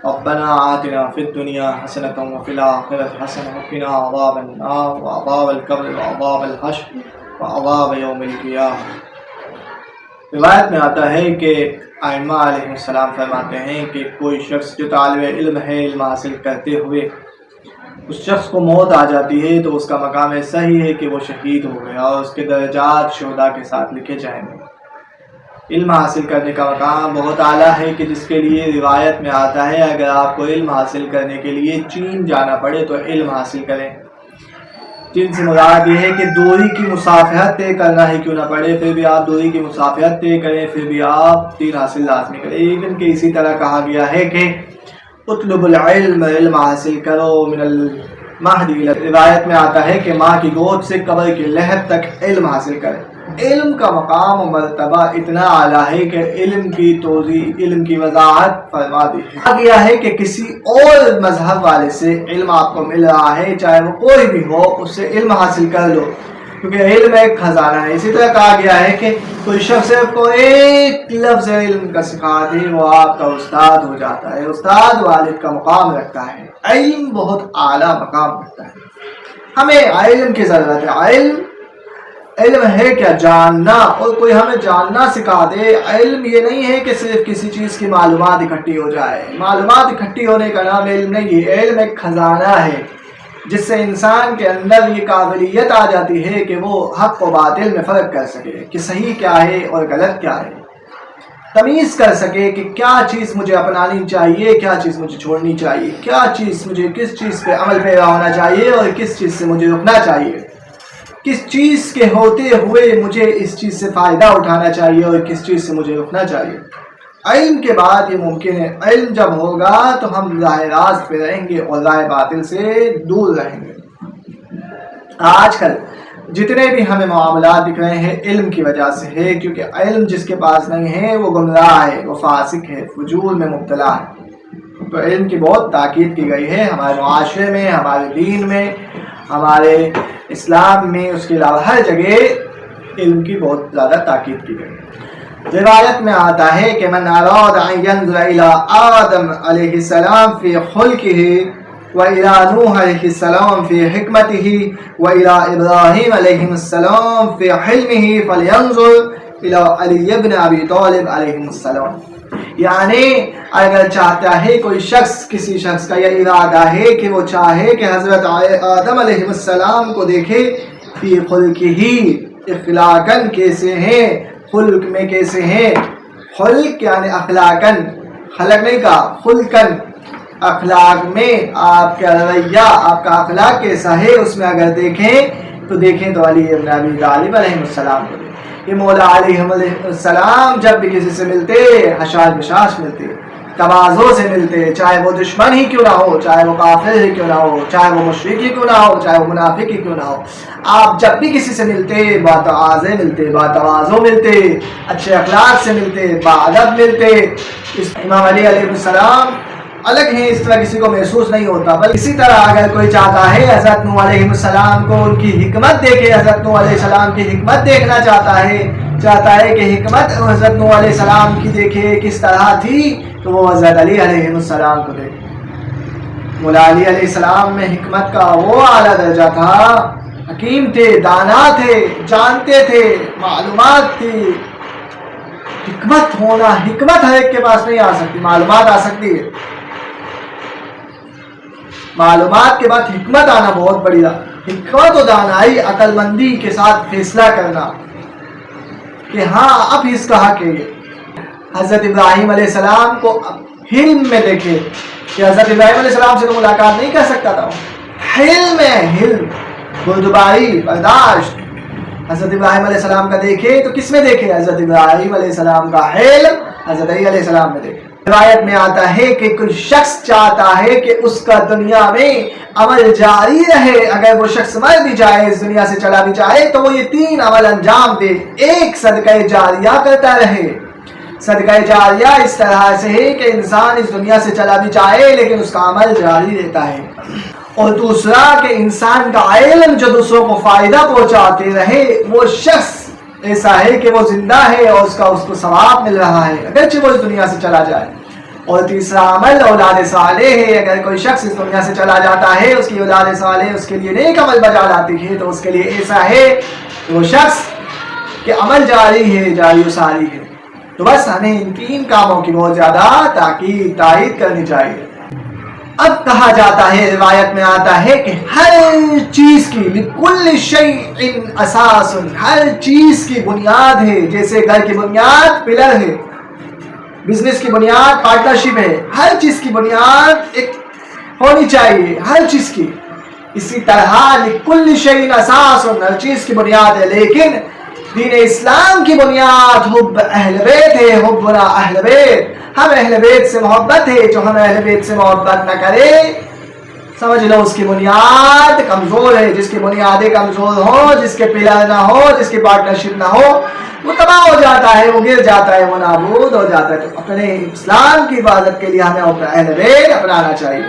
ربنا آتنا فی الدنیا حسنۃ وفی الآخرۃ حسنۃ وقنا عذاب النار وعذاب القبر وعذاب الحشر وعذاب یوم القیامہ۔ روایت میں آتا ہے کہ ائمہ علیہ السلام فرماتے ہیں کہ کوئی شخص جو طالب علم ہے، علم حاصل کرتے ہوئے اس شخص کو موت آ جاتی ہے تو اس کا مقام ایسا ہی ہے کہ وہ شہید ہو گیا اور اس کے درجات شہداء کے ساتھ لکھے جائیں گے۔ علم حاصل کرنے کا مقام بہت اعلیٰ ہے کہ جس کے لیے روایت میں آتا ہے اگر آپ کو علم حاصل کرنے کے لیے چین جانا پڑے تو علم حاصل کریں۔ چین سے مراد یہ ہے کہ دوری کی مسافرت طے کرنا ہی کیوں نہ پڑے، پھر بھی آپ دوری کی مسافرت طے کریں، پھر بھی آپ دین حاصل لازمی کریں۔ ایون کہ اسی طرح کہا گیا ہے کہ اطلب العلم، علم حاصل کرو من المہد الی، روایت میں آتا ہے کہ ماں کی گود سے قبر کی لحد تک علم حاصل کریں۔ علم کا مقام و مرتبہ اتنا اعلیٰ ہے کہ علم کی توضیح، علم کی وضاحت فرما دی ہے۔ کہا گیا ہے کہ کسی اور مذہب والے سے علم آپ کو مل رہا ہے، چاہے وہ کوئی بھی ہو، اس سے علم حاصل کر لو، کیونکہ علم ایک خزانہ ہے۔ اسی طرح کہا گیا ہے کہ کوئی شخص آپ کو ایک لفظ علم کا سکھا دے وہ آپ کا استاد ہو جاتا ہے۔ استاد والد کا مقام رکھتا ہے، علم بہت اعلیٰ مقام رکھتا ہے۔ ہمیں علم کی ضرورت ہے۔ علم ہے کیا؟ جاننا، اور کوئی ہمیں جاننا سکھا دے۔ علم یہ نہیں ہے کہ صرف کسی چیز کی معلومات اکٹھی ہو جائے، معلومات اکٹھی ہونے کا نام علم نہیں ہے۔ علم ایک خزانہ ہے جس سے انسان کے اندر یہ قابلیت آ جاتی ہے کہ وہ حق و باطل میں فرق کر سکے کہ صحیح کیا ہے اور غلط کیا ہے، تمیز کر سکے کہ کیا چیز مجھے اپنانی چاہیے، کیا چیز مجھے چھوڑنی چاہیے، کیا چیز مجھے کس چیز پہ عمل پیرا ہونا چاہیے اور کس چیز سے مجھے رکنا چاہیے، کس چیز کے ہوتے ہوئے مجھے اس چیز سے فائدہ اٹھانا چاہیے اور کس چیز سے مجھے رکنا چاہیے۔ علم کے بعد یہ ممکن ہے۔ علم جب ہوگا تو ہم راہ راست پہ رہیں گے اور راہ باطل سے دور رہیں گے۔ آج کل جتنے بھی ہمیں معاملات دکھ رہے ہیں علم کی وجہ سے ہے، کیونکہ علم جس کے پاس نہیں ہے وہ گمراہ ہے، وہ فاسق ہے، فجور میں مبتلا ہے۔ تو علم کی بہت تاکید کی گئی ہے ہمارے معاشرے میں، ہمارے دین میں، ہمارے اسلام میں، اس کے علاوہ ہر جگہ علم کی بہت زیادہ تاکید کی گئی۔ روایت میں آتا ہے کہ من اراد ان ينظر الى آدم علیہ السلام فی خلقہ وَإِلَى نُوحَ علیہ السلام فی حکمتہ وَإِلَى ابراہیم علیہ السلام فی حلمہ فَلْيَنظُرْ إِلَى علی بن ابی طالب علیہ السلام۔ یعنی اگر چاہتا ہے کوئی شخص، کسی شخص کا یہ ارادہ ہے کہ وہ چاہے کہ حضرت آدم علیہ السلام کو دیکھے، فی خلقہ، اخلاقاً کیسے ہیں، خلق میں کیسے ہیں، خلق یعنی اخلاقاً، خلق نہیں کہا، خلقاً، اخلاق میں آپ کا رویہ، آپ کا اخلاق کیسا ہے، اس میں اگر دیکھیں تو دیکھیں تو علی بن ابی طالب علیہ السلام کو دیکھیں۔ یہ مولا علیہ السلام جب بھی کسی سے ملتے حشاش بشاش ملتے، تواضع سے ملتے، چاہے وہ دشمن ہی کیوں نہ ہو، چاہے وہ کافر ہی کیوں نہ ہو، چاہے وہ مشرک ہی کیوں نہ ہو، چاہے وہ منافق ہی کیوں نہ ہو، آپ جب بھی کسی سے ملتے باتواضع ملتے، باتواضع ملتے، اچھے اخلاق سے ملتے، باادب ملتے۔ امام علی علیہ السلام الگ ہیں، اس طرح کسی کو محسوس نہیں ہوتا۔ بلکہ اسی طرح اگر کوئی چاہتا ہے حضرت نوح علیہ السلام کو ان کی حکمت دیکھے، حضرت نوح علیہ السلام کی حکمت دیکھنا چاہتا ہے کہ حکمت حضرت نوح علیہ السلام کی دیکھے کس طرح تھی، تو وہ حضرت علی علیہ السلام کو دیکھے۔ مولا علی علیہ السلام میں حکمت کا وہ اعلیٰ درجہ تھا، حکیم تھے، دانا تھے، جانتے تھے، معلومات تھی۔ حکمت ہونا، حکمت ہر ایک کے پاس نہیں آ سکتی، معلومات آ سکتی ہے، معلومات کے بعد حکمت آنا بہت بڑی بات۔ حکمت و دانائی، عقل مندی کے ساتھ فیصلہ کرنا کہ ہاں اب اس کا حق ہے۔ حضرت ابراہیم علیہ السلام کو حلم میں دیکھے کہ حضرت ابراہیم علیہ السلام سے تو ملاقات نہیں کر سکتا تھا، حلم ہے، حلم، بردباری، برداشت۔ حضرت ابراہیم علیہ السلام کا دیکھے تو کس میں دیکھے؟ حضرت ابراہیم علیہ السلام کا حلم حضرت علی علیہ السلام میں دیکھے۔ روایت میں آتا ہے کہ کوئی شخص چاہتا ہے کہ اس کا دنیا میں عمل جاری رہے، اگر وہ شخص مر بھی جائے، اس دنیا سے چلا بھی جائے، تو وہ یہ 3 عمل انجام دے۔ ایک، صدقہ جاریہ کرتا رہے۔ صدقہ جاریہ اس طرح سے ہے کہ انسان اس دنیا سے چلا بھی جائے لیکن اس کا عمل جاری رہتا ہے۔ اور دوسرا کہ انسان کا علم جو دوسروں کو فائدہ پہنچاتے رہے، وہ شخص ایسا ہے کہ وہ زندہ ہے اور اس کو ثواب مل رہا ہے اگرچہ وہ اس دنیا سے چلا جائے۔ اور تیسرا عمل اولاد صالح ہے. اگر کوئی شخص اس دنیا سے چلا جاتا ہے، اس کی اولاد صالح اس کے لیے نیک عمل بجا لاتی ہے، تو اس کے لیے ایسا ہے کہ وہ شخص کہ عمل جاری ہے، جاری و ساری ہے. تو بس ہمیں ان 3 کاموں کی بہت زیادہ تائید کرنی چاہیے. اب کہا جاتا ہے، روایت میں آتا ہے کہ ہر چیز کی لکل شیء اساس، ہر چیز کی بنیاد ہے. جیسے گھر کی بنیاد پلر ہے، بزنس کی بنیاد پارٹنرشپ ہے، ہر چیز کی بنیاد ایک ہونی چاہیے، ہر چیز کی. اسی طرح لکل شیء اساس، ہر چیز کی بنیاد ہے. لیکن دین اسلام کی بنیاد حب اہل بیت ہے، حبنا اہل بیت. ہم اہل بیت سے محبت ہے. جو ہم اہل بیت سے محبت نہ کرے، سمجھ لو اس کی بنیاد کمزور ہے. جس کی بنیادیں کمزور ہو، جس کے پلر نہ ہو، جس کی پارٹنرشپ نہ ہو، وہ تباہ ہو جاتا ہے، وہ گر جاتا ہے، وہ نابود ہو جاتا ہے. تو اپنے اسلام کی حفاظت کے لیے ہمیں اہل بیت اپنانا چاہیے.